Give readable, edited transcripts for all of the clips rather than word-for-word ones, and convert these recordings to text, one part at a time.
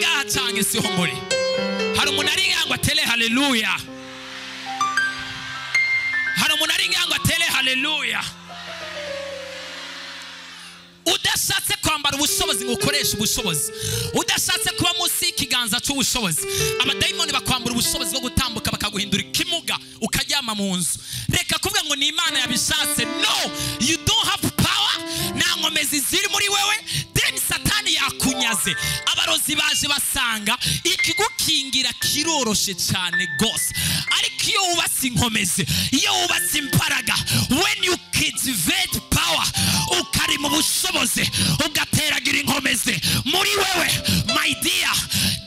ngaha cyane siho muri. Hari umuntu ari ngaha ngo atele haleluya. Hari umuntu ari ngaha ngo atele haleluya. Udashatse kwambara ubushobozi ngo ukoreshe ubushobozi, udashatse kuba munsi y'ikiganza cy'ubushobozi, abadayimoni bakwambura ubushobozi bwo gutambuka bakaguhindura ikimuga ukaryama mu nzu. Reka kuvuga ngo ni Imana yabishatse. No, you don't have power. Nta nkomezi ziri muri wewe. Then Satani yakunyaze. Abarozi baje basanga ikigukingira kiroroshe cyane gose, ariko iyo wubatse inkomezi, iyo wubatse imbaraga, when you cultivate power, ukari mu bushobozi, ugateragira inkomezi muri wewe, my dear,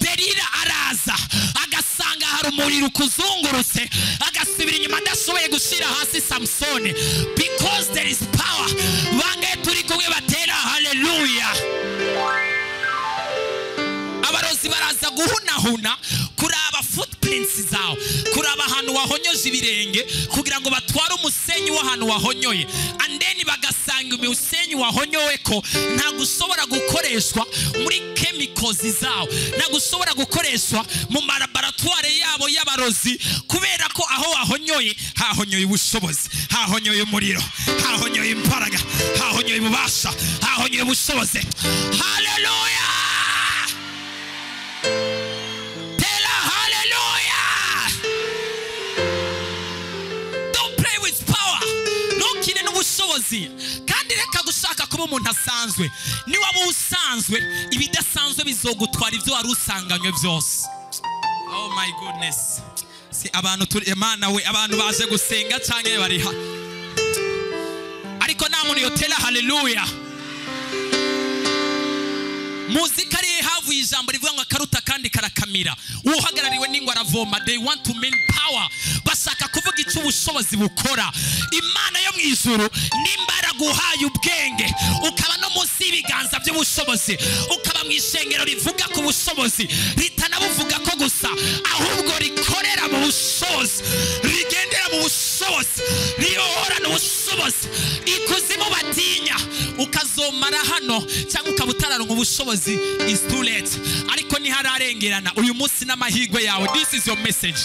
Delila araza agasanga hari umuriro ukuzungurutse, agasubira inyuma adashoboye gushira hasi Samsoni, because there is power. Bangaye turi kumwe batera haleluya. Abarozi baraza guhunahuna kuraba footprints zawo, kuraba ahantu wahonyoje ibirenge kugira ngo batware umusenyi w'ahantu wahonyoye, and then bagasanga umusenyi wahonyowe ko nta gushobora gukoreshwa muri chemicals zawo, nta gushobora gukoreshwa mu laboratoire yabo y'abarozi, kubera ko aho wahonyoye hahonyoye ubushobozi, hahonyoye umuriro, hahonyoye imbaraga, hahonyoye ububasha, hahonyoye ubushobozi. Haleluya. Kandi reka gushaka kuba umuntu asanzwe. Ni waba usanzwe, ibidasanzwe bizogutwara ibyo wari usanganywe byose. Oh my goodness. Si abantu turi Imana we, abantu baje gusenga cyane bari ha. Ariko nta muntu yotela haleluya. Muzika ari havu ijambo rivuga ngo akaruta kandi karakamira. Uhagarariwe n'ingwa aravoma. They want to mean power. Bashaka kuvuga icyo ubushobozi bukora. Imana yo mu ijuru nimbara guhaye ubwenge, ukaba no munsi y'ibiganza by'ubushobozi, ukaba mu ishengero rivuga ku bushobozi, ritanabuvuga ko gusa, ahubwo rikorera mu bushobozi, rigendera mu bushobozi, riyohorana ubushobozi, ikuzimu batinya. Ukazomara hano cyangwa ukabutararonka ubushobozi, is too late. Ariko ntihararengerana. Uyu munsi n'amahirwe yawe. This is your message.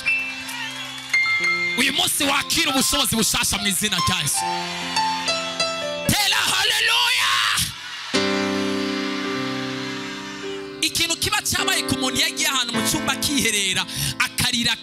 Uyu munsi wakira ubushobozi bushasha mu izina rya Yesu. Tela haleluya. Ikintu kiba cyabaye ku muntu yagiye ahantu mu cyumba kiherera akarira,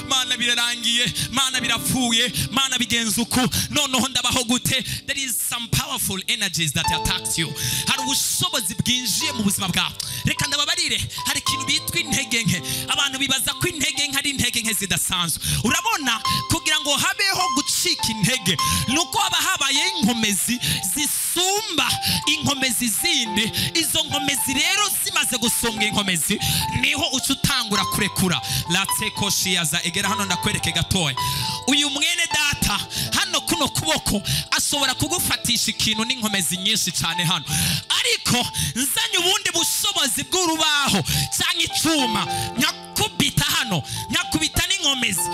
Mana birarangiye, Mana birapfuye, Mana bigenze uku, noneho ndabaho gute? There is some powerful energies that attacks you. Hari ubushobozi bwinjiye mu buzima bwawe. Reka ndababarire, hari ikintu bitwa intege nke. Abantu bibaza ko intege nke ari intege nke zidasanzwe. Urabona, kugira ngo habeho gucika intege, nuko haba habaye inkomezi zisumba inkomezi zindi. Izo nkomezi rero zimaze gusumbwa inkomezi, niho ucutangura kurekura. Latsekoshi yaza egera hano ndakwereke gatoya. Uyu mwene data hano kuno kuboko ashobora kugufatisha ikintu n'inkomezi nyinshi cyane hano, ariko nzanye ubundi bushobozi bw'urubaho cyangwa icyuma, nyakubita hano, nyakubita n'inkomezi.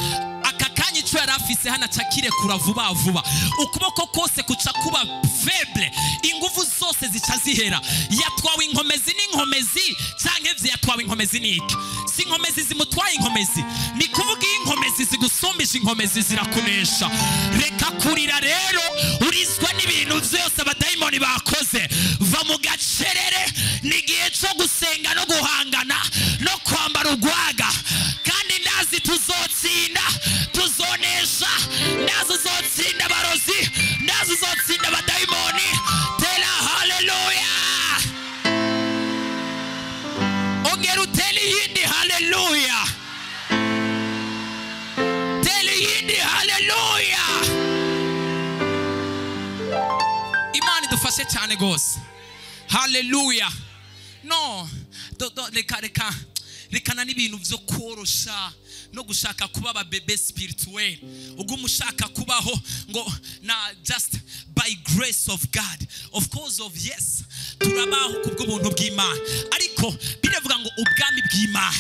Aka kanya icyo yari afise hano acakirekura vuba vuba. Ukuboko kose kuca kuba faible, ingufu zose zica zihera. Yatwawe inkomezi n'inkomezi cyangwa evye yatwawe inkomezi n'iki? Si inkomezi zimutwaye inkomezi, ni kuvuga inkomezi zigusumbije inkomezi zirakunesha. Reka kurira rero, urizwa n'ibintu byose abadayimoni bakoze. Va mu gacerere, n'igihe cyo gusenga no guhangana no kwambara urwaga. Kandi ndazi tuzotsinda, tuzonesha, ndazi uzotsinda abarozi, ndazi uzotsinda abadayimoni. Tela haleluya. Ongera uteli yindi haleluya. Teli yindi haleluya. Imani dufashe cyane gose. Haleluya. No, rekana n'ibintu byo korosha no gushaka kuba ababebe spirituel. Ubwo mushaka kubaho ngo na just by grace of God. Of course of yes, turabaho kubwo buntu bw'Imana, ariko biravuga ngo ubwami bw'Imana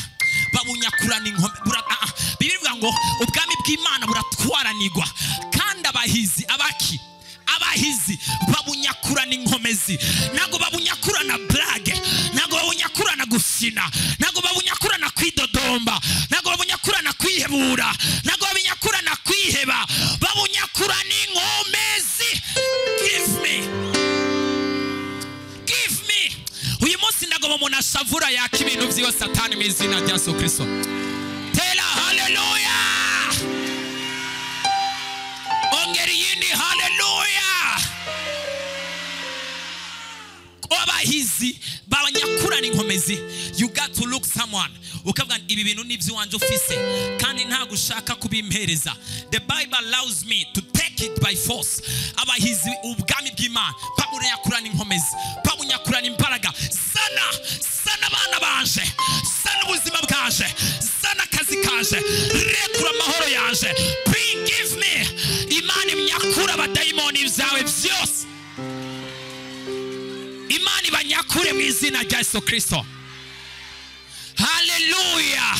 babunyakurana inkombe. Biravuga ngo ubwami bw'Imana buratwaranirwa, kandi abahizi abahizi babunyakurana inkomezi. Nago babunyakurana brage, nago babunyakurana gusina, kwihebura, ntabwo babinyakurana kwiheba, babunyakurana inkomezi. Give me. Uyu munsi ndagomba umuntu ashavura yaka ibintu by'iyo Satani mu izina rya Yesu Kristo. Tera haleluya. Ongeri yindi haleluya. Abahizi babanyakurana inkomezi. You got to look someone ukavuga ibi bintu nibyo wanje ufise kandi nta gushaka kubimpereza. The Bible allows me to take it by force. Abahizi ubwami bw'Imana bamunyakurana inkomezi, bamunyakurana imbaraga. Sana abana banje, sana ubuzima bwaje, sana akazi kaje, rekura amahoro yaje. Give me. Imana imyakura abadayimoni byawe byose. Imani banyakure mu izina rya Yesu Kristo. Hallelujah.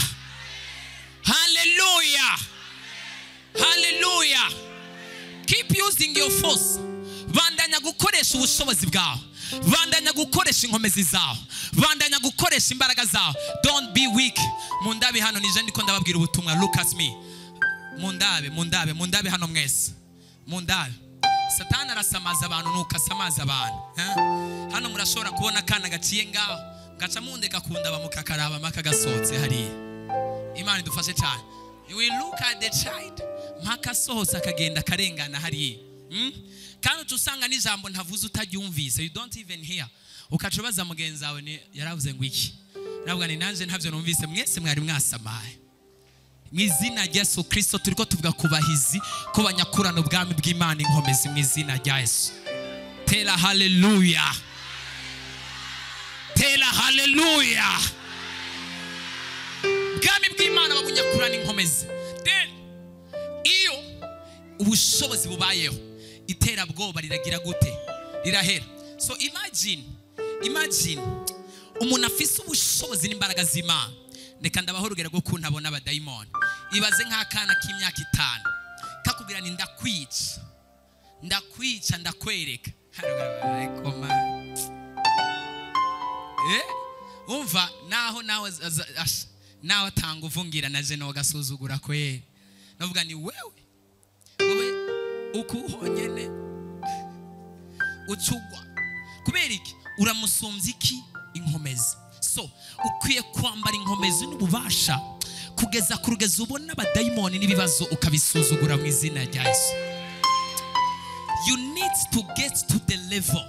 Hallelujah. Hallelujah. Keep using your force. Bandanya gukoresha ubushobozi bwawe. Bandanya gukoresha inkomezi zawe. Bandanya gukoresha imbaraga zawe. Don't be weak. Mundabe hano nije ndiko ndababwira ubutumwa. Look at me. Mundabe hano mwese. Mundabe. Satani arasamaza abantu nuko asamaza abantu. Hano murashobora kubona kana gaciye ngaho gaca mundeka kundaba mukakaraba makagasotse hariya. Imana idufashe cyane. You will look at the child makasohotse akagenda karengana hariya. Kandi tusanga n'ijambo ntavuze utaryumvise. You don't even hear. Ukacubaza mugenzi wawe ni yaravuze ngo iki? Navuga ni nanje ntavyo numvise, mwese mwari mwasamaye. Mu izina rya Yesu Kristo turiko tuvuga kubahizi ko banyakurana ubwami bw'Imana inkomezi mu izina rya Yesu. Tera haleluya. Tera haleluya. Ubwami bw'Imana babunyakurana inkomezi. Then iyo ubushobozi bubayeho itera bwoba riragira gute? Rirahera. So imagine umuntu afise ubushobozi n'imbaraga z'Imana. Reka ndabahorugera go kuntabona abadayimoni. Ibaze nk'akana k'imyaka 5 kakubwira ni ndakwica ndakwereka. Umva nawe atanga uvungira naje no gasuzugura kwe. Navuga ni wewe ukuhonyene ucugwa kubera iki uramusumbya iki inkomezi. So ukwiye kwambara inkomezi n'ububasha kugeza kurugeza ubona abadayimoni n'ibibazo ukabisuzugura mu izina rya Yesu. You need to get to the level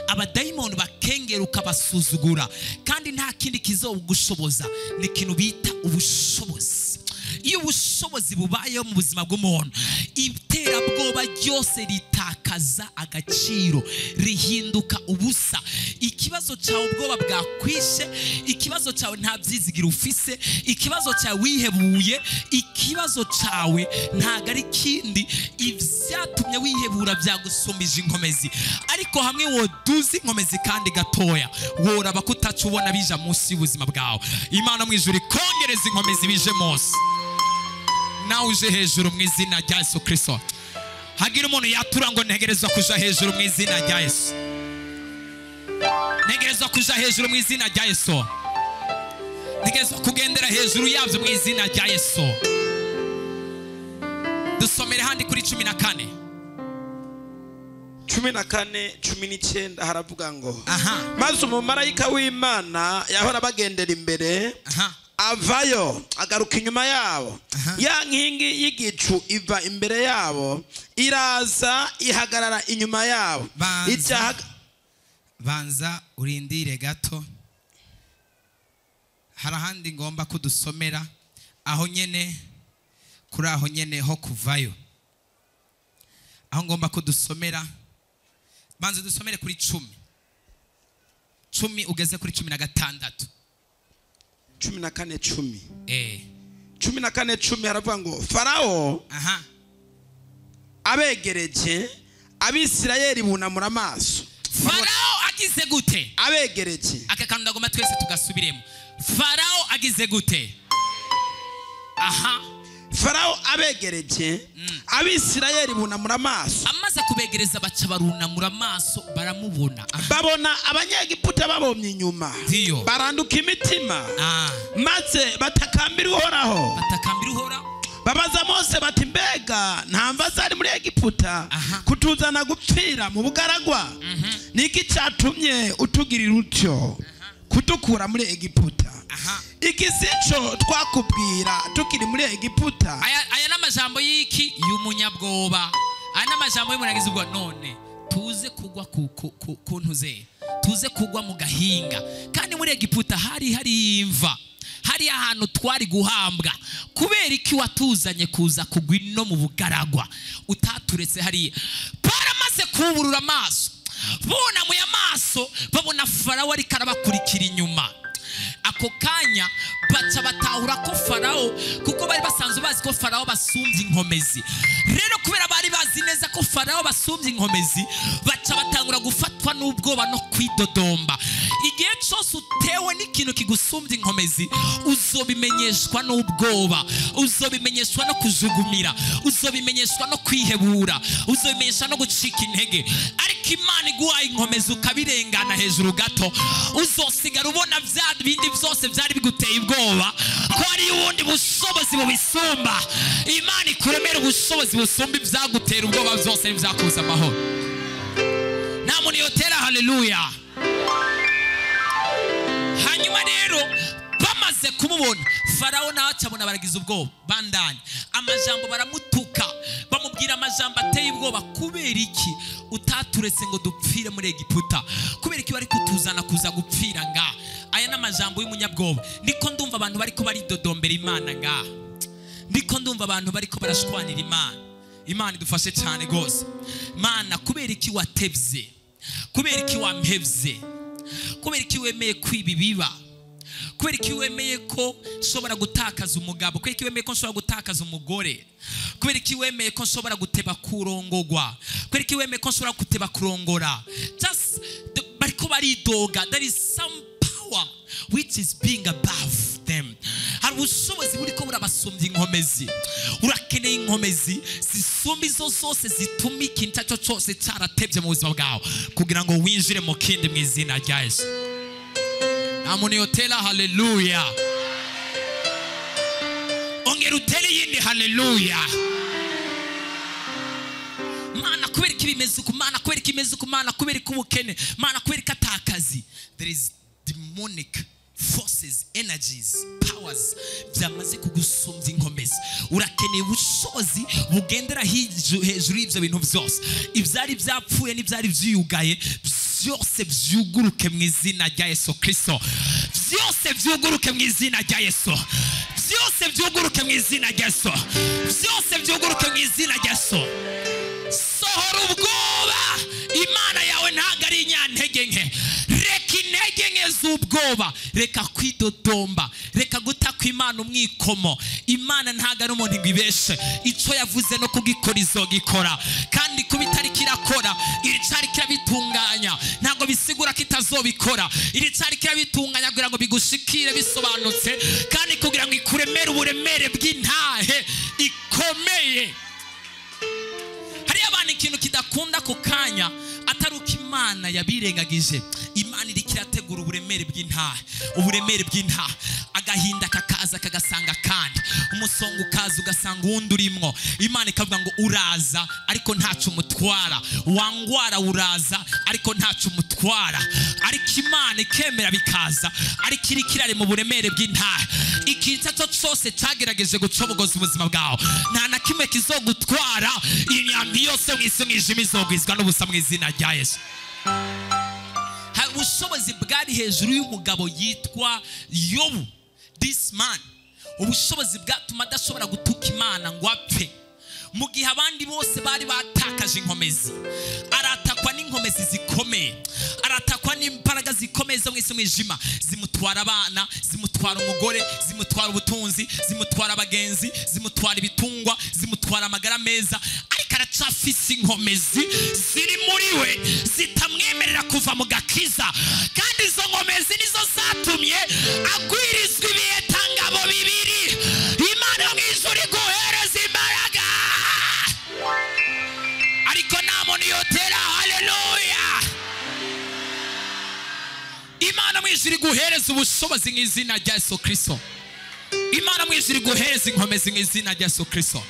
abadayimoni bakengera ukabasuzugura kandi nta kindi kizogushoboza ni kintu bita ubushobozi. Iyo ubushobozi bubayeho mu buzima bw'umuntu iterabwoba ryose ritakaza agaciro rihinduka ubusa. Ikibazo cyawe ubwoba bwakwishe, ikibazo cyawe nta byizigira ufise, ikibazo cyawe wihebuye, ikibazo cyawe ntago ari kindi ivyatumye wihebura byagusumbije inkomezi. Ariko hamwe woduza inkomezi kandi gatoya woraba kutacubona bija munsi y'ubuzima bwawe. Imana mu ijuru ikongereza inkomezi bije munsi. Nawe uje hejuru mu izina rya Yesu Kristo. Hagira umuntu yatura ngo ntegerezwa kuja hejuru mu izina rya Yesu. Ntegerezwa kuja hejuru mu izina rya Yesu. Ntegerezwa kugendera hejuru yavyo mu izina rya Yesu. Dusomere handi kuri 14. 14:19 haravuga ngo maze umumarayika w'Imana yahora bagendera imbere avayo agaruka inyuma yabo. Ya nkingi y'igicu iva imbere yabo iraza ihagarara inyuma yabo. Banza urindire gato. Harahandi ngomba kudusomera aho nyene kuri aho nyene ho kuvayo. Aho ngomba kudusomera banza dusomere kuri 10 ugeze kuri 16. 14:10 14:10 haravuga ngo Farao abegereje Abisirayeli bunamura amaso. Farao agize gute? Abegereje. Akakantu ndagoma twese tugasubiremo. Farao agize gute? Farao abegereje Abisirayeli bunamura amaso. Amaze kubegereza baca barunamura amaso baramubona. Babona abanyegiputa babomye inyuma. Baranduka imitima. Maze batakambira Uhoraho. muri Egiputa kutuzana gupfira mu bugaragwa niki cyatumye utugirira utyo kutukura muri Egiputa iki sico twakubwira tukiri muri Egiputa aya n'amajambo y'iki y'umunyabwoba aya n'amajambo y'umuragizi ubwo none tuze kugwa ku ntuze tuze kugwa mu gahinga kandi muri Egiputa hari imva hari ahantu twari guhambwa kubera iki watuzanye kuza kugwa no mu bugaragwa utaturetse hari paramaze kuburura amaso bona mu amaso babona Farawo ari karabakurikira inyuma ako kanya baca batahura ko Farawo kuko bari basanzwe bazi ko Farawo basumbye inkomezi rero kubera bari bazi neza ko Farawo basumbye inkomezi baca batangura gufatwa n'ubwoba no kwidodomba igihe cyose utewe n'ikintu kigusumbye inkomezi uzobimenyeshwa n'ubwoba uzobimenyeshwa no kujugumira uzobimenyeshwa no kwihebura uzobimenyeshwa no gucika intege ariko Imana iguhaye inkomezi ukabirengana hejuru gato uzosigara ubona bya bindi byose byari biguteye ubwoba ko ari ubundi bushobozi bubisumba Imana ikuremera ubushobozi busumba ibyagutera ubwoba byose n'ibyakuza amahoro nta muntu yotera haleluya hanyuma rero bamaze kumubona Farawo nawe acabona baragize ubwoba bandanye amajambo baramutuka bamubwira amajambo ateye ubwoba kubera iki utaturetse ngo dupfire muri Egiputa kubera iki bari kutuzana kuza gupfira nga aya n'amajambo y'umunyabwoba ndiko ndumva abantu bariko baridodombera Imana nga ndiko ndumva abantu bariko barashwanira Imana idufashe cyane gose Mana kubera iki watevye kubera iki wampevye kubera iki wemeye kwibibiba kubera iki wemeye ko nshobora gutakaza umugabo kubera iki wemeye ko nshobora gutakaza umugore kubera iki wemeye ko nshobora guteba kurongogwa kubera iki wemeye ko nshobora guteba kurongora just bariko baridoga there is some power which is being above them hari ubushobozi buriko burabasumbya inkomezi urakeneye inkomezi zisumba izo zose zituma ikintu cyo cyose cyaratebye mu buzima bwawe kugira ngo winjire mu kindi mu izina rya Yesu amuntu yotera haleluya ongera utere yindi haleluya Mana kubera iki bimeze ku Mana kubera iki bimeze ku Mana kubera iki ubukene Mana kubera iki atakazi there is demonic forces energies powers byamaze kugusumbya inkomezi urakeneye ubushobozi bugendera hejuru y'ibyo bintu byose ibyari byapfuye n'ibyari byiyugaye byose byuguruke mu izina rya Yesu Kristo byose byuguruke mu izina rya Yesu byose byuguruke mu izina rya Yesu byose byuguruke mu izina rya Yesu sohora ubwoba Imana yawe ntago ari inyantege nke reka intege nke z'ubwoba reka kwidodomba reka gutakwa Imana umwikomo Imana ntago ari umuntu ngo ibeshe icyo yavuze no kugikora izogikora kandi kubitari kirakora iri cari kirabitunganya ntago bisigura ko itazobikora iri cari kirabitunganya kugira ngo bigushikire bisobanutse kandi kugira ngo ikuremere uburemere bw'intahe ikomeye hari abantu ikintu kidakunda ku kanya ataruka Imana yabirengagije Imana iri kirategura uburemere bw'intahe agahinda kakaza kagasanga kandi umusongo ukaza ugasanga uwundi urimwo Imana ikavuga ngo uraza ariko ntacu umutwara wangwara uraza ariko ntacu umutwara ariko Imana ikemera bikaza ariko iri kirare mu buremere bw'intahe ikintu cyose cyagerageje gucobogoza ubuzima bwawe nta na kimwe kizogutwara imyambi yose mu isi mwijima izogwizwa n'ubusa mu izina rya Yesu hari ubushobozi bwari hejuru y'umugabo yitwa Yobu this man ubushobozi bwatuma adashobora gutuka Imana ngo apfe mu gihe abandi bose bari batakaje inkomezi aratakwa n'inkomezi zikomeye aratakwa n'imbaraga zikomeye zo mu isi mwijima zimutwara abana zimutwara umugore zimutwara ubutunzi zimutwara abagenzi zimutwara ibitungwa zimutwara amagara meza ariko aracafise inkomezi ziri muri we zitamwemerera kuva mu gakiza kandi izo nkomezi nizo zatumye agwirizwa ibiyetangabo bibiri Imana yo mw'ijuru iguhereza imbaraga ariko nta muntu yotera haleluya Imana mw'ijuru iguhereza ubushobozi mu izina rya Yesu Kristo Imana mw'ijuru iguhereza inkomezi mu izina rya Yesu Kristo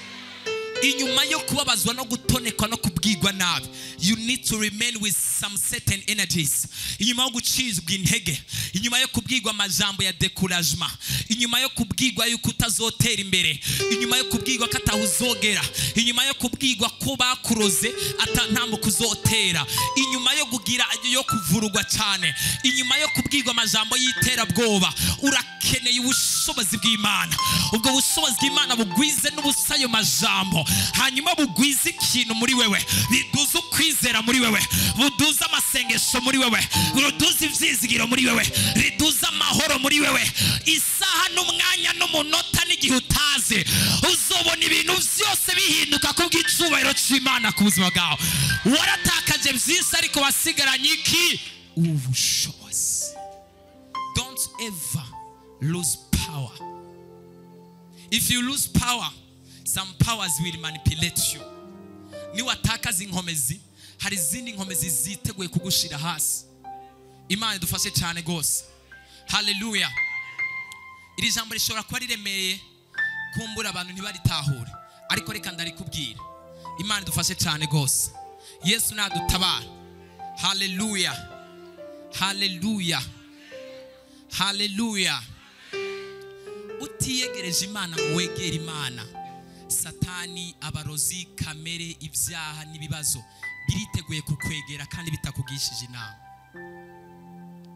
inyuma yo kubabazwa no gutonekwa no kubwirwa nabi, you need to remain with some certain energies. Inyuma yo gucizwa intege, inyuma yo kubwirwa amajambo ya découragement, inyuma yo kubwirwa yuko utazotera imbere, inyuma yo kubwirwa ko atahuzogera, inyuma yo kubwirwa ko bakuroze ntambo kuzotera, inyuma yo kugira yo kuvurugwa cyane, inyuma yo kubwirwa amajambo y'iterabwoba, urakeneye ubushobozi bw'Imana. Ubwo bushobozi bw'Imana bugwize n'ubusayo majambo, hanyuma bugwize ikintu muri wewe, biduze ukwizera muri wewe, buduze amasengesho muri wewe, buduze ivyizigiro muri wewe, riduze amahoro muri wewe. Isaha n'umwanya n'umunota n'igihe utazi, uzobona ibintu byose bihinduka kubw'icubahiro c'Imana ku buzima bwawe. Waratakaje byinshi ariko wasigaranye iki? Ubushobozi. Don't ever lose power. If you lose power, some powers will manipulate you. Ni watakaza inkomezi, hari izindi nkomezi ziteguye kugushira hasi. Imana idufashe cyane gose. Hallelujah. Iri jambo rishobora kuba riremeye kumbura abantu ntibaritahure, ariko reka ndarikubwira. Imana idufashe cyane gose. Yesu nadutabara. Hallelujah. Hallelujah. Hallelujah. Utiyegereje Imana ngo wegere Imana, Satani, abarozi, kamere, ibyaha n'ibibazo biriteguye kukwegera kandi bitakugishije inama.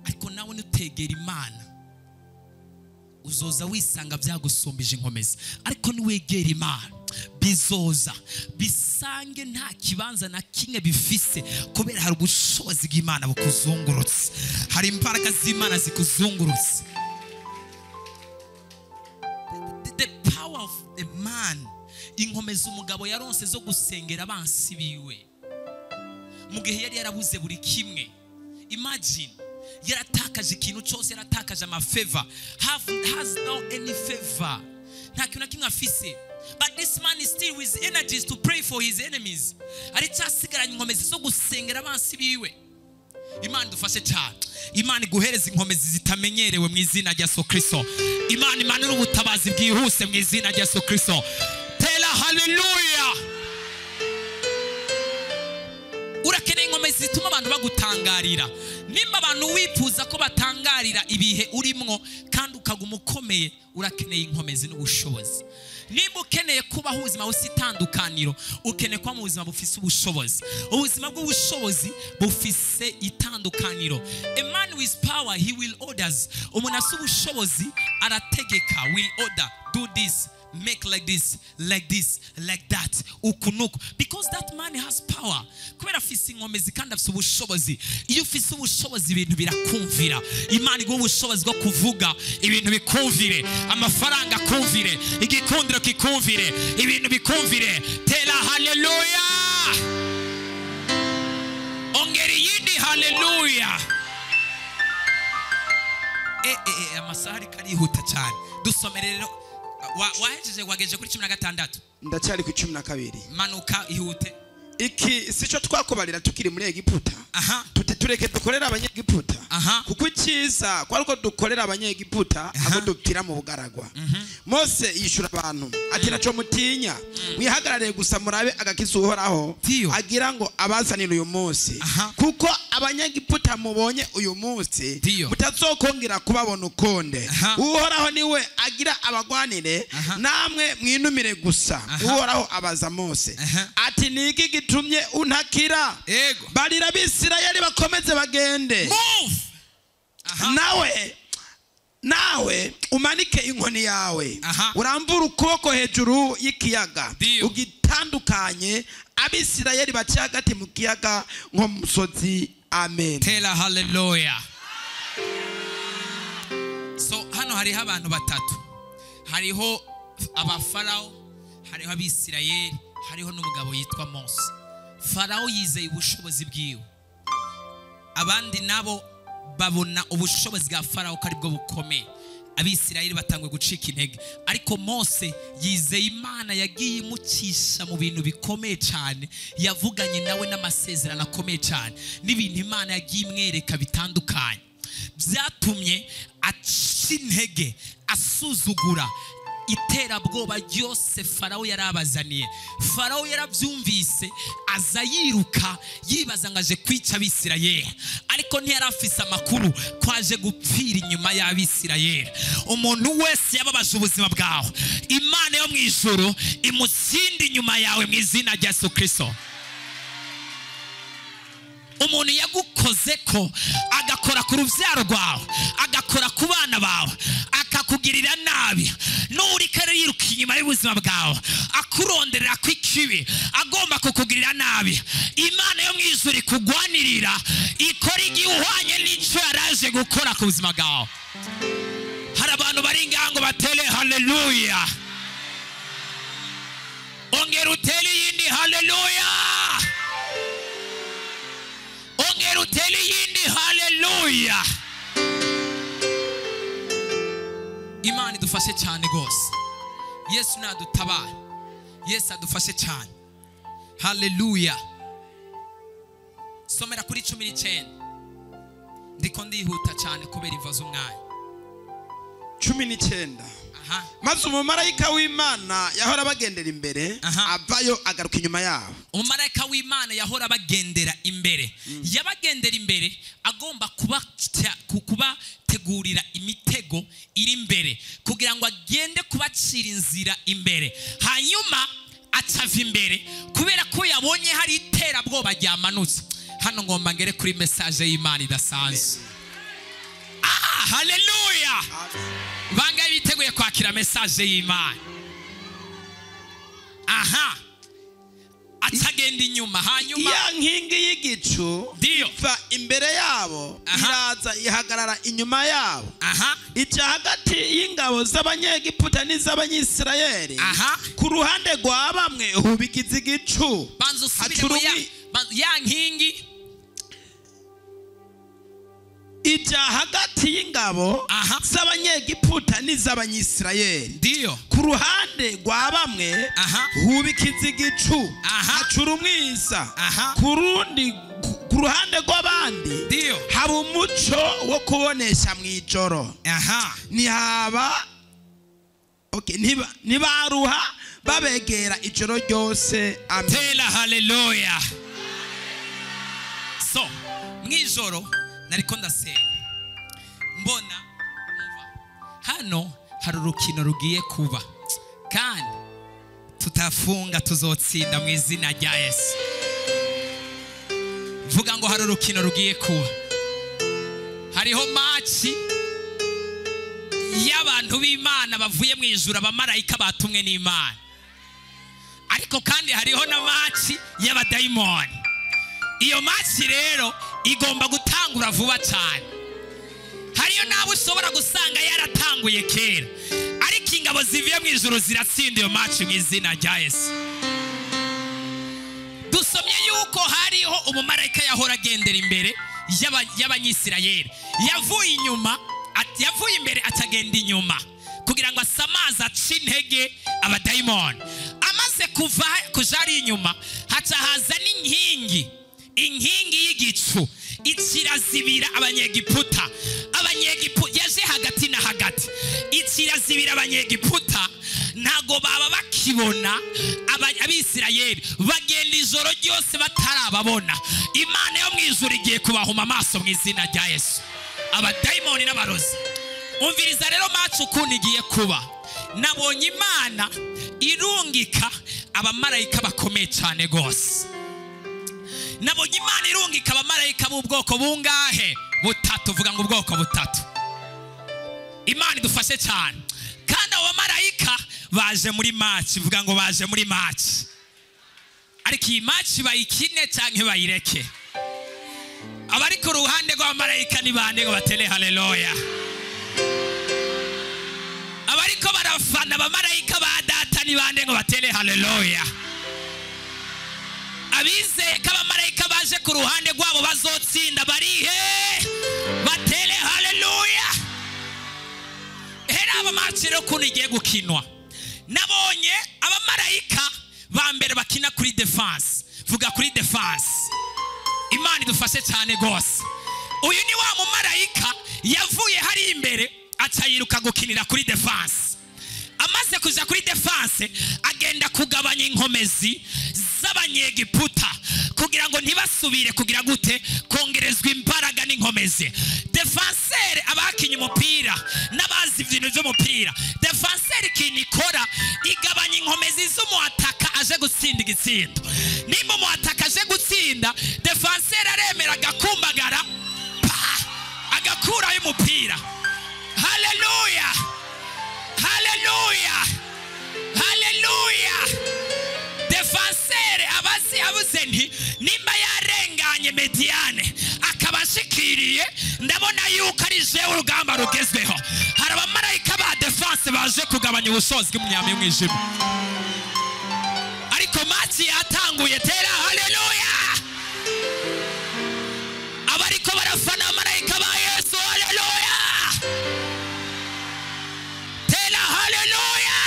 Ariko nawe nutegera Imana uzoza wisanga byagusumbije inkomezi. Ariko niwegera Imana bizoza bisange nta kibanza na kimwe bifise, kubera hari ubushobozi bw'Imana bukuzungurutse, hari imbaraga z'Imana zikuzungurutse. The power of a man, inkomezi umugabo yaronse zo gusengera abansi biwe mu gihe yari yarabuze buri kimwe. Imagine, yaratakaje ikintu cyose, yaratakaje amafeva, has no any favor, nta kintu na kimwe afise. But this man is still with energies to pray for his enemies. Ari cyasigaranye inkomezi zo gusengera abansi biwe. Imana dufashe cyane. Imana iguhereza inkomezi zitamenyerewe mu izina rya Yesu Kristo. Imana imanura ubutabazi bwihuse mu izina rya Yesu Kristo. Tela hallelujah. Urakeneye inkomezi zituma abantu bagutangarira. Nimba abantu wifuza ko batangarira ibihe urimwo kandi ukaguma ukomeye, urakeneye inkomezi n'ubushobozi. Nimba ukeneye kubaho ubuzima busitandukaniro, ukeneye kuba mu buzima bufise ubushobozi. Ubuzima bw'ubushobozi bufise itandukaniro. A man with power, he will orders. Umuntu afite ubushobozi arategeka, will order, do this, make like this, like this, like that, ukunuku. Because that man has power. Kubera afise inkomezi kandi afise ubushobozi. Iyo ufise ubushobozi ibintu birakumvira. Imana iguha ubushobozi bwo kuvuga ibintu bikumvire, amafaranga akumvire, igikundiro kikumvire, ibintu bikumvire. Tela hallelujah. Ongera yindi hallelujah. Amasaha karihuta cyane. Dusomere rero. Wagejeje kuri 16. Ndacyari ku 12. Manuka ihute. Iki sico twakobarira tukiri muri Egiputa. Tureke dukorera abanyegiputa, kuko icyiza kwa ruko dukorera abanyegiputa abo dupfira mu bugaragwa. Mose yishura abantu ati naco mutinya, mwihagarare gusa murabe agakiza uhoraho agira ngo abazanira uyu munsi, kuko abanyegiputa mubonye uyu munsi mutazokongera kubabona ukonde. Uhoraho niwe agira abagwanire, namwe mwinumire gusa. Uhoraho abaza Mose ati niki gitumye untakira? Barira Bisirayeli bakomeze bagende. Nawe umanike inkoni yawe, urambura ukuboko hejuru y'ikiyaga, ugitandukanye Abisirayeli baci hagati mu kiyaga nko musozi. Amen. Tela hallelujah. So hano hariho abantu batatu. Hariho abafarao, hariho Abisirayeli, hariho n'umugabo yitwa Mose. Farao yizeye ubushobozi bwiwe, abandi nabo babona ubushobozi bwa Farao ko ari bwo bukomeye. Abisirayeli batangwe gucika intege, ariko Mose yizeye Imana yagiye imucisha mu bintu bikomeye cyane, yavuganye nawe n'amasezerano akomeye cyane, n'ibintu Imana yagiye imwereka bitandukanye, byatumye aca intege, asuzugura iterabwoba ryose Farawo yarabazaniye. Farawo yarabyumvise aza yiruka yibaza ngo aje kwica Abisirayeli, ariko ntiyarafise amakuru kwaje gupfira inyuma y'Abisirayeli. Umuntu wese yababaje ubuzima bwawe, Imana yo mu ijuru imutsinde inyuma yawe mu izina rya Yesu Kristo. Umuntu yagukoze ko agakora ku rubyaro rwawe, agakora ku bana bawe, akakugirira nabi, n'uri kare yiruka inyuma y'ubuzima bwawe akuronderera kw'ikibi, agomba kukugirira nabi, Imana yo mu ijuru ikugwanirira, ikora igihwanye n'icyo yaraje gukora ku buzima bwawe. Hari abantu bari ngaho batere haleluya. Ongera utere yindi haleluya. Ongera utere yindi haleluya. Imana idufashe cyane gose. Yesu nadutabara. Yesu adufashe cyane. Haleluya. Somera kuri 19. Ndiko ndihuta cyane kubera ivazo umwanya. 19. Maze umumarayika w'Imana yahora bagendera imbere, avayo agaruka inyuma yabo. Umumarayika w'Imana yahora bagendera imbere, yabagendera imbere agomba kubategurira imitego iri imbere kugira ngo agende kubacira inzira imbere, hanyuma acava imbere kubera ko yabonye hari iterabwoba ryamanutse. Hano ngomba ngere kuri message y'Imana idasanzwe. Haleluya. Bangaye biteguye kwakira message y'Imana. Atagenda inyuma, hanyuma ya nkingi y'igicu iva imbere yabo iraza ihagarara inyuma yabo, ica hagati y'ingabo z'Abanyegiputa n'iz'Abanyisirayeli. Ku ruhande rwa bamwe hubikiza igicu, ya nkingi ija hagati y'ingabo z'Abanyegiputa n'iz'Abanyisirayeli. Ndiyo. Ku ruhande rwa bamwe hubikiza igicu, hacura umwisa. Ku ruhande rw'abandi haba umuco wo kubonesha mu ijoro. Ntibaruha babegera ijoro ryose. Tela haleluya. So mwijoro nariko ndasenga mbona hano hari urukino rugiye kuba, kandi tutafunga tuzotsinda mu izina rya Yesu. Vuga ngo hari urukino rugiye kuba. Hariho match y'abantu b'Imana bavuye mu ijuru, abamarayika batumwe n'Imana, ariko kandi hariho na match y'abadayimoni. Iyo match rero igomba gutangura vuba cyane. Hariyo nabo ushobora gusanga yaratanguye kera, ariko ingabo zivuye mu ijuru ziratsinda iyo match mu izina rya Yesu. Dusomye yuko hariho umumarayika yahora agendera imbere y'Abanyisirayeli, yavuye imbere atagenda inyuma kugira ngo asamaza ace intege abadayimoni. Amaze kuja ari inyuma, haca haza n'inkingi y'igicu ikirazibira Abanyegiputa. Yaje hagati na hagati, ikirazibira Abanyegiputa, ntago baba bakibona Abisirayeli, bagenda ijoro ryose batarababona. Imana yo mu ijuru igiye kubahuma amaso mu izina rya Yesu, abadayimoni n'abarozi. Umviriza rero match ukuntu igiye kuba. Nabonye Imana irungika abamarayika bakomeye cyane gose. Nabonye Imana irungika abamarayika b'ubwoko bungahe? Butatu. Vuga ngo ubwoko butatu. Imana idufashe cyane. Kandi abo bamarayika baje muri match. Vuga ngo baje muri match. Ariko iyi match bayikine cyangwa bayireke? Abari ku ruhande rw'abamarayika ni bande ngo batele haleluya? Abariko barafana abamarayika ba data ni bande ngo batele haleluya? Abizeye ko abamarayika baje ku ruhande rwabo bazotsinda barihe? Batele haleluya. Hera abamaciro kuno igiye gukinwa. Nabonye abamarayika ba mbere bakina kuri defense. Vuga kuri defense. Imana idufashe cyane gose. Uyu ni wa mumarayika yavuye hari imbere acayiruka gukinira kuri defense. amaze kuja kuri defense agenda kugabanya inkomezi z'abanyegiputa kugira ngo ntibasubire kugira gute kongerezwa imbaraga n'inkomezi. Defenseur abakinye umupira n'abazi ibintu by'umupira, defenseur ikintu ikora igabanya inkomezi z'umuataka aje gutsinda igitsindo. Nimba umuataka aje gutsinda, defenseur aremera agakumbagara agakuraho umupira. Haleluya, haleluya, haleluya. Defenseur abuze nti nimba yarenganye Mediane akabashikiriye, ndabona yuko ari je urugamba rugezweho. Hari abamarayika ba defense baje kugabanya ubushobozi bw'umunyami mwijima. Ariko match yatanguye, tera haleluya. Abariko barafana abamarayika ba Yesu, haleluya, tera haleluya.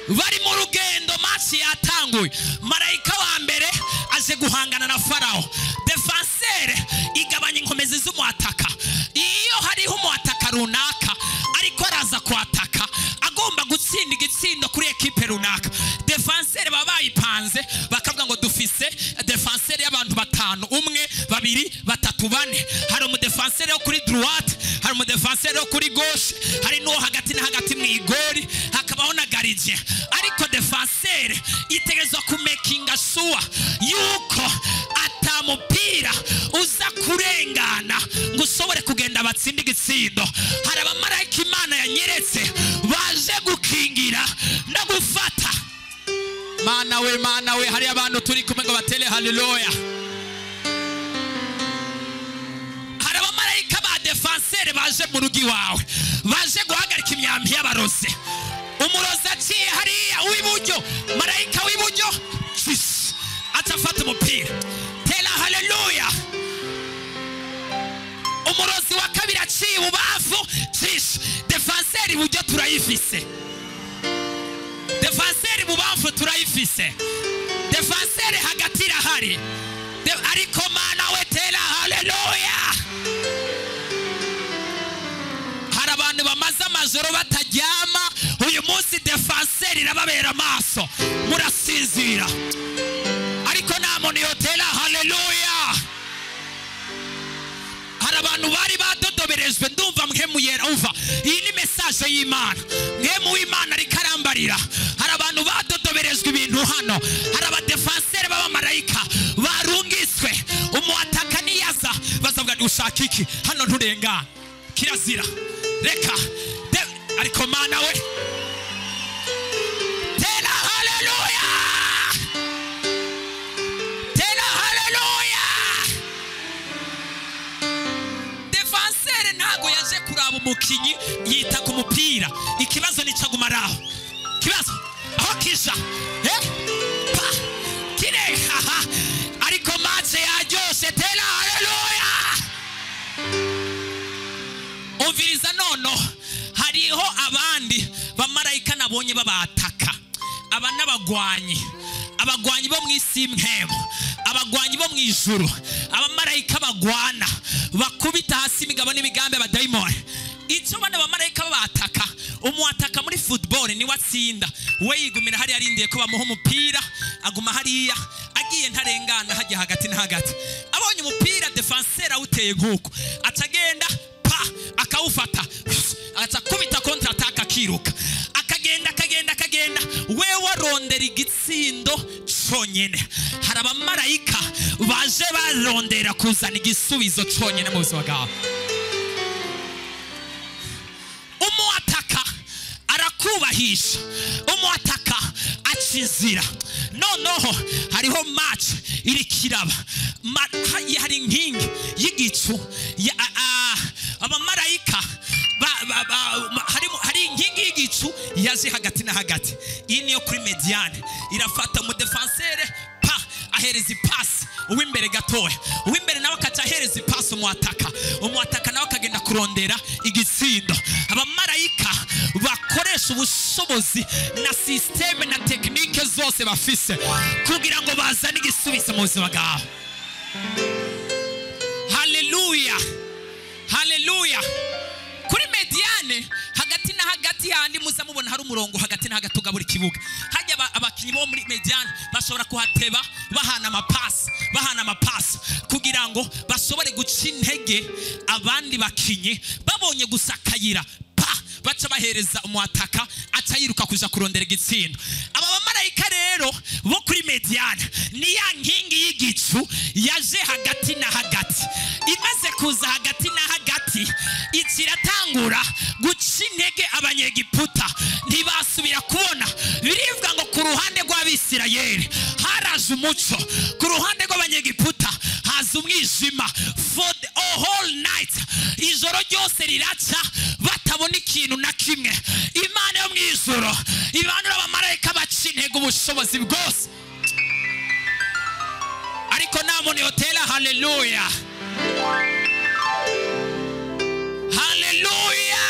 Bari mu rugendo, match yatanguye, marayika wa mbere aje guhangana na Farao. Defenseur igabanya inkomezi z'umuataka. Iyo hariho umuataka runaka ariko araza kwataka agomba gutsinda igitsindo kuri equipe runaka, defenseur babayipanze bakavuga ngo dufise defenseur y'abantu batanu, 1 2 3 4. Hari umudefenseur yo kuri droite, hari umudefenseur yo kuri gauche, hari no hagati na hagati mu igori, hakabaho na gardien. Ariko defenseur itegerezwa kumekinga sure yuko atamupira uza kurengana ngo usobore kugenda batsinde igitsindo. Hari abamarayika Imana yanyeretse baje gukingira no gufata. Mana we, hari abantu turi kumwe ngo batele haleluya. Hari abamarayika ba defenseur baje mu rugi wawe, baje guhagarika imyambi y'abarozi. Umurozi aciye hariya w'iburyo, marayika w'iburyo atafata umupira, tela haleluya. Umurozi wa kabiri aciye ububavu, defenseur iburyo turayifise, defenseur ibubavu turayifise, defenseur hagati irahari. Ariko Mana we, tela haleluya. Hari abantu bamaze amajoro bataryama, uyu munsi defenseur irababera amaso, murasinzira. Ariko namoni yotela haleluya. Hari abantu bari badodoberejwe, ndumva mpemu yera uva. Iyi ni message y'Imana, mpemu w'Imana rikarambarira. Hari abantu badodoberejwe ibintu hano, hari abadefenseur b'abamarayika barungiswe. Umuataka niyaza bazavuga ushaka iki hano, nturengana, kirazira, reka. Ariko Mana we, tela haleluya, tela haleluya. Defenseur ntago yaje kuraba umukinyi yita ku mupira. Ikibazo nicagumaraho, kibazo aho kisha kire ariko match yaryoshe, tela haleluya. Umviriza nono, hariho abandi bamarayika nabonye babataka. Aba n'abagwanyi, abagwanyi bo mw'isi mpemo, abagwanyi bo mw'ijuru, abamarayika bagwana bakubita hasi imigabo n'imigambi abadayimoni. Icyo bana bamarayika babataka, umuataka muri football ni watsinda, we yigumira hari yarindiye ko bamuha umupira, aguma hariya agiye ntarengana hajya hagati na hagati. Abonye umupira defenseur awuteye nkuko atagenda akawufata, atakubita kontra ataka kiruka, akagenda we warondera igitsindo conyene. Hari abamarayika baje barondera kuzana igisubizo conyene mu buzima bwawe. Umuataka arakubahisha, umuataka acizira. Noneho hariho match iri kiraba, hari inkingi y'igicu abamarayika hari inkingi y'igicu yaje hagati na hagati. Iyi niyo kuri Mediane, irafata mu defenseur ahereza ipasi uw'imbere gatoya, uw'imbere nawe akaca ahereza ipasi umuataka nawe akagenda kurondera igitsindo. Abamarayika bakoresha ubushobozi na systeme na technique zose bafise kugira ngo bazane igisubizo mu buzima bwawe. Haleluya, haleluya. Kuri Mediane hagati na hagati handi muza mubona hari umurongo hagati na hagati ugabura ikibuga. Hajya abakinyi bo muri Mediane bashobora kuhateba bahana amapasi kugira ngo bashobore guca intege abandi bakinyi babonye gusakayira baca bahereza umuataka aca yiruka kuja kurondera igitsindo. Aba bamarayika rero bo kuri Mediane ni ya nkingi y'igicu yaje hagati na hagati, imaze kuza hagati na hagati ikiratangura guca intege abanyegiputa ntibasubira kubona. Birivugwa ngo ku ruhande rw'Abisirayeli haraje umuco, ku ruhande rw'abanyegiputa haza umwijima. For the whole night ijoro ryose riraca batabona ikintu na kimwe. Imana yo mwijoro ibanura abamarayika baca intege ubushobozi bwose, ariko nta muntu yotera haleluya haleluya.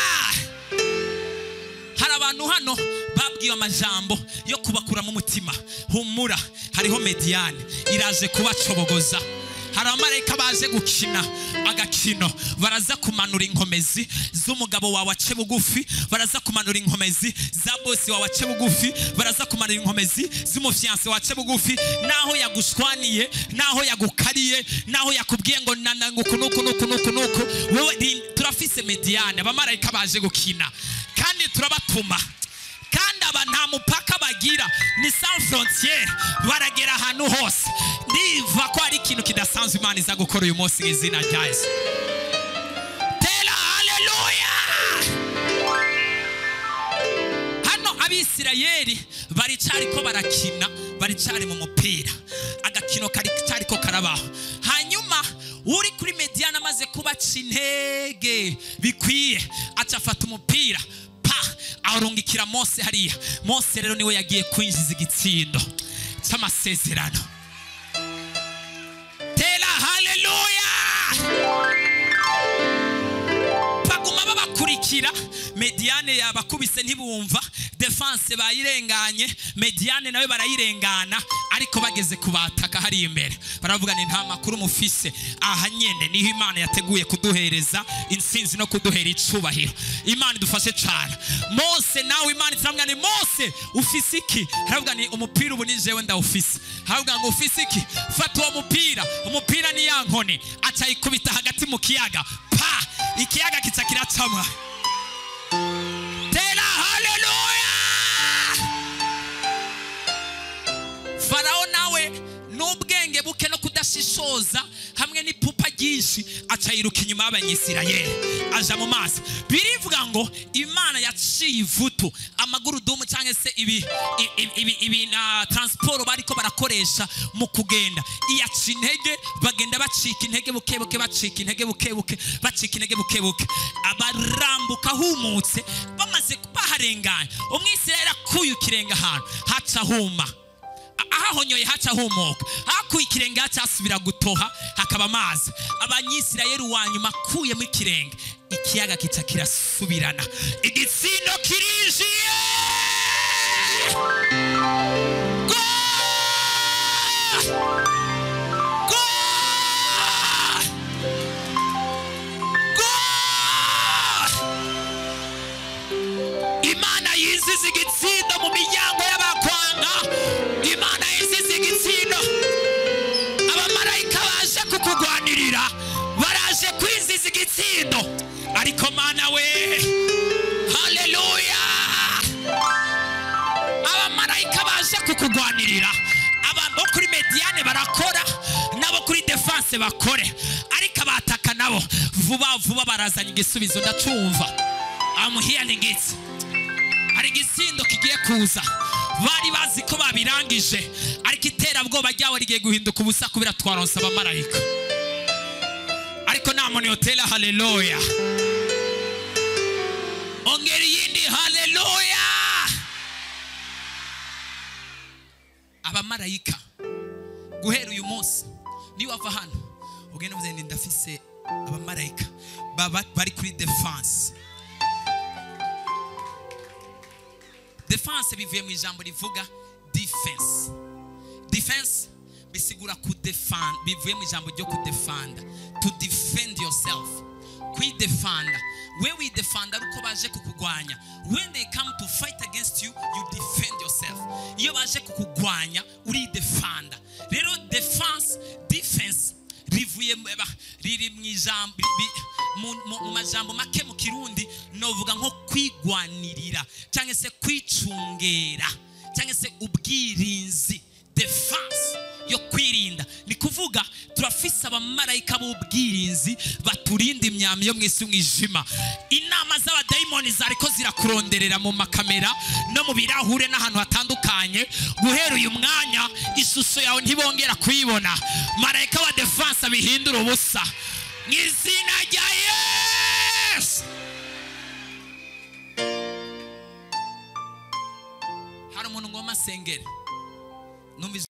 Hari abantu hano babwiye amajambo yo kubakura mu mutima. Humura, hariho Mediane iraje kubacobogoza. Hari abamarayika baje gukina agakino, baraza kumanura inkomezi z'umugabo wawe ace bugufi, baraza kumanura inkomezi za bosi wawe ace bugufi, baraza kumanura inkomezi z'umufiance wace bugufi, naho yagushwaniye, naho yagukariye, naho yakubwiye ngo nananguku nuku wewe. Turafise Mediane, abamarayika baje gukina kandi turabatuma, kandi aba nta mupaka bagira, ni sans frontière, baragera ahantu hose. Ndiva ko ari ikintu kidasanzwe Imana iza gukora uyu munsi izina rya Yesu. Tera haleluya. Hano Abisirayeli baricari ko barakina, baricari mu mupira, agakino kari cyari ko karabaho. Hanyuma uri kuri Mediane amaze kubaca intege bikwiye, acafata umupira arungikira Mose hariya. Mose rero niwe yagiye kwinjiza igitsindo cy'amasezerano. Tera haleluya. Baguma babakurikira, Mediane yabakubise ntibumva, defense bayirenganye, Mediane nawe barayirengana, ariko bageze kubataka hari imbere baravuga ni nta makuru mufise. Aha nyene niho Imana yateguye kuduhereza insinzi no kuduhera icubahiro. Imana idufashe cyane. Mose nawe Imana itamwa ni Mose ufise iki? Haravuga ni umupira ubu ni jewe ndawufise. Haravuga ngo ufise iki? Fata uwo mupira, umupira ni ya nkoni, acayikubita hagati mu kiyaga, ikiyaga kica kiracamwa. Tera haleluya. Farao nawe n'ubwenge buke no kudashishoza hamwe n'ipupa ryinshi acayiruka inyuma y'Abanyisirayeli aja mu mazi. Birivuga ngo Imana yaciye ivutu amagurudumu cyangwa se ibi na transport bariko barakoresha mu kugenda, iyaca intege, bagenda bacika intege bukebuke, bacika intege bukebuke, bacika intege bukebuke, abarambuka humutse. Bamaze kubaharenganya, Umwisirayeli akuye ikirenga ahantu haca huma, ahahonyoye haca humuka, hakuye ikirenge haca asubira gutoha hakaba amazi. Abanyisirayeli wanyuma akuye mu kirenge, ikiyaga kica kirasubirana, igitsindo kirinjiye. Imana yizize igitsindo mu miryango y'abakwanga. Imana yizize igitsindo. Abamarayika baje kukugwanirira, baraje kwiziza igitsindo, ariko Mana we haleluya. Abamarayika baje kukugwanirira, abantu kuri Mediane barakora, nabo kuri defense bakore, ariko abataka nabo vuba barazanye igisubizo. Ndacumva amuhiyane ngitse, hari igisindo kigiye kuza. Bari bazi ko babirangije, ariko iterabwoba ryawo rigiye guhinduka ubusa kubera twaronsa abamarayika. Ariko nta muntu yotera haleluya. Ongera yindi haleluya. Abamarayika guhera uyu munsi niba wava hano ugenda uvuze ndi ndafise abamarayika bari kuri defense. Defense bivuye mu ijambo rivuga defense. Defense bisigura kudefend, bivuye mu ijambo ryo kudefanda, to defend yourself. Kwidefanda we widefanda uko baje kukugwanya. When they come to fight against you, you defend yourself. Iyo baje kukugwanya uridefanda. Rero defense rivuye riri mwijambo mu majambo make mu Kirundi novuga nko kwigwanirira cyangwa se kwicungera cyangwa se ubwirinzi. Defense yo kwirinda ni kuvuga turafise abamarayika b'ubwirinzi baturinda imyami yo mwisi mwijima. Inama z'abadayimoni zariko zirakuronderera mu makamera no mu birahure n'ahantu hatandukanye. Guhera uyu mwanya ishusho yawe ntibongera kuyibona. Marayika wa defense abihindura ubusa n'izina rya Yesu. Hari umuntu ngoma sengere numva